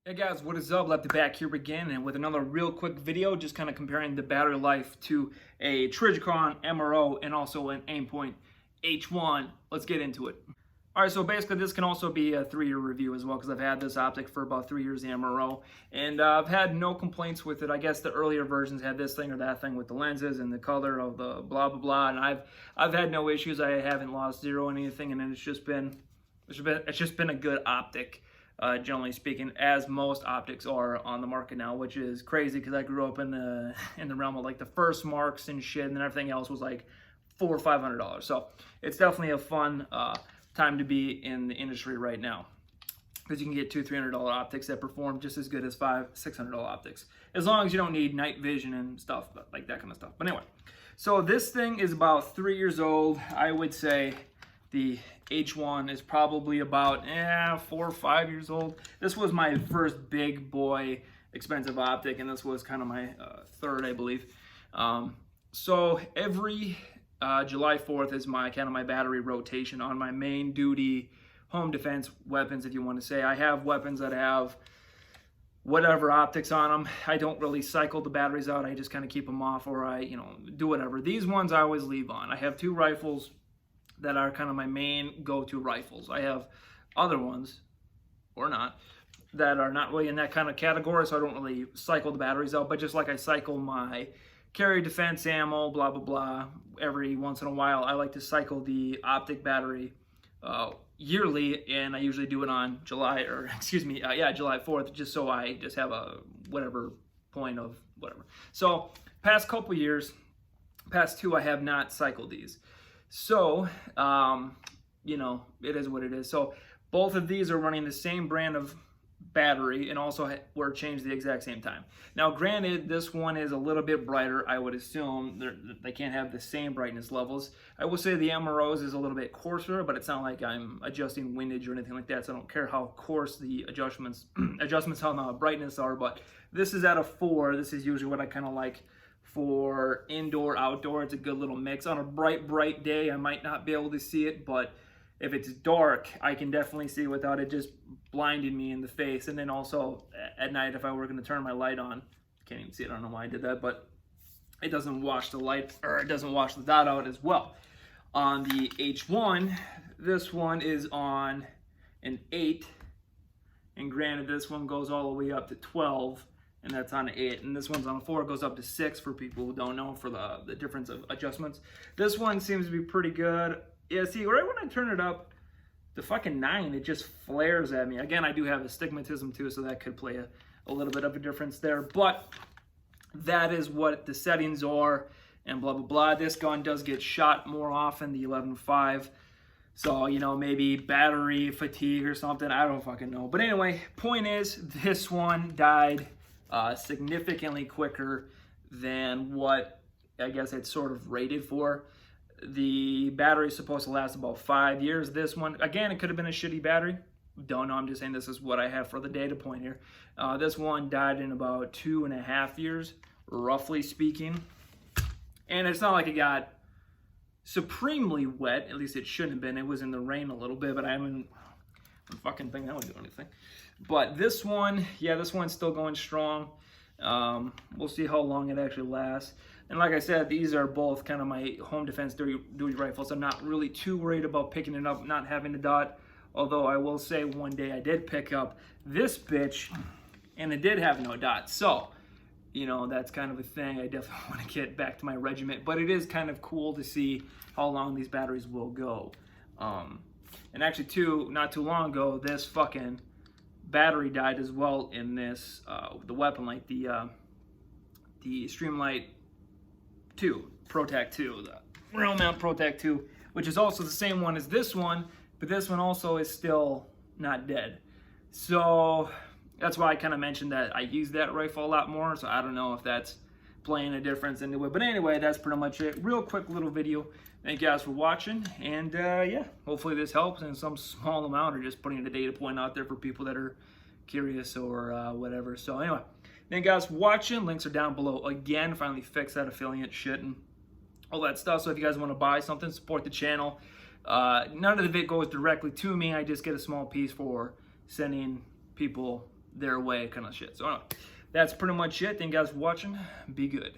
Hey guys, what is up? Lefty back here again and with another real quick video, just kind of comparing the battery life to a Trijicon MRO and also an Aimpoint H1. Let's get into it. Alright, so basically this can also be a 3-year review as well because I've had this optic for about 3 years, the MRO, and I've had no complaints with it. I guess the earlier versions had this thing or that thing with the lenses and the color of the blah blah blah, and I've had no issues. I haven't lost zero anything, and it's just been a good optic. Generally speaking, as most optics are on the market now, which is crazy because I grew up in the realm of like the first marks and shit, and then everything else was like $400 or $500. So it's definitely a fun time to be in the industry right now because you can get $200-300 optics that perform just as good as $500-600 optics, as long as you don't need night vision and stuff like that kind of stuff. But anyway, so this thing is about 3 years old. I would say the H1 is probably about 4 or 5 years old. This was my first big boy expensive optic, and this was kind of my third, I believe. So every July 4th is my kind of my battery rotation on my main duty home defense weapons, if you want to say. I have weapons that have whatever optics on them. I don't really cycle the batteries out. I just kind of keep them off, or I do whatever. These ones I always leave on. I have 2 rifles that are kind of my main go-to rifles. I have other ones, or not, that are not really in that kind of category, so I don't really cycle the batteries out, but just like I cycle my carry defense ammo, blah, blah, blah, every once in a while, I like to cycle the optic battery yearly, and I usually do it on July 4th, just so I just have a whatever point of whatever. So, past couple years, past 2, I have not cycled these. So, it is what it is. So both of these are running the same brand of battery and also were changed the exact same time. Now, granted, this one is a little bit brighter. I would assume they can't have the same brightness levels. I will say the MROs is a little bit coarser, but it's not like I'm adjusting windage or anything like that, so I don't care how coarse the adjustments on the brightness are. But this is at a 4. This is usually what I kind of like for indoor, outdoor. It's a good little mix. On a bright day, I might not be able to see it, but if it's dark, I can definitely see without it just blinding me in the face. And then also at night, if I were going to turn my light on, can't even see it. I don't know why I did that, but it doesn't wash the light, or it doesn't wash the dot out as well. On the H1, this one is on an 8, and granted, this one goes all the way up to 12. And that's on an 8, and this one's on a 4. It goes up to 6 for people who don't know, for the difference of adjustments. This one seems to be pretty good. Yeah, see, right when I turn it up, the fucking 9, it just flares at me. Again, I do have astigmatism too, so that could play a little bit of a difference there. But that is what the settings are, and blah, blah, blah. This gun does get shot more often, the 11.5. So, maybe battery fatigue or something. I don't fucking know. But anyway, point is, this one died significantly quicker than what I guess it's sort of rated for. The battery is supposed to last about 5 years. This one, again, it could have been a shitty battery. Don't know, I'm just saying this is what I have for the data point here. This one died in about 2.5 years, roughly speaking. And it's not like it got supremely wet, at least it shouldn't have been. It was in the rain a little bit, but I haven't fucking think that would do anything. But this one, yeah, this one's still going strong. We'll see how long it actually lasts. And like I said, these are both kind of my home defense duty rifles. I'm not really too worried about picking it up, not having a dot. Although I will say one day I did pick up this bitch, and it did have no dot. So, that's kind of a thing. I definitely want to get back to my regiment. But it is kind of cool to see how long these batteries will go. And actually, not too long ago, this fucking battery died as well in this, the weapon, like the Streamlight 2, ProTac 2, the Rail Mount ProTac 2, which is also the same one as this one, but this one also is still not dead. So that's why I kind of mentioned that I use that rifle a lot more, so I don't know if that's playing a difference anyway. But anyway, that's pretty much it. Real quick little video. Thank you guys for watching, and yeah, hopefully this helps in some small amount, or just putting a data point out there for people that are curious or whatever. So anyway, thank you guys for watching. Links are down below. Again, finally fixed that affiliate shit and all that stuff. So if you guys want to buy something, support the channel. None of it goes directly to me. I just get a small piece for sending people their way kind of shit. So anyway, that's pretty much it. Thank you guys for watching. Be good.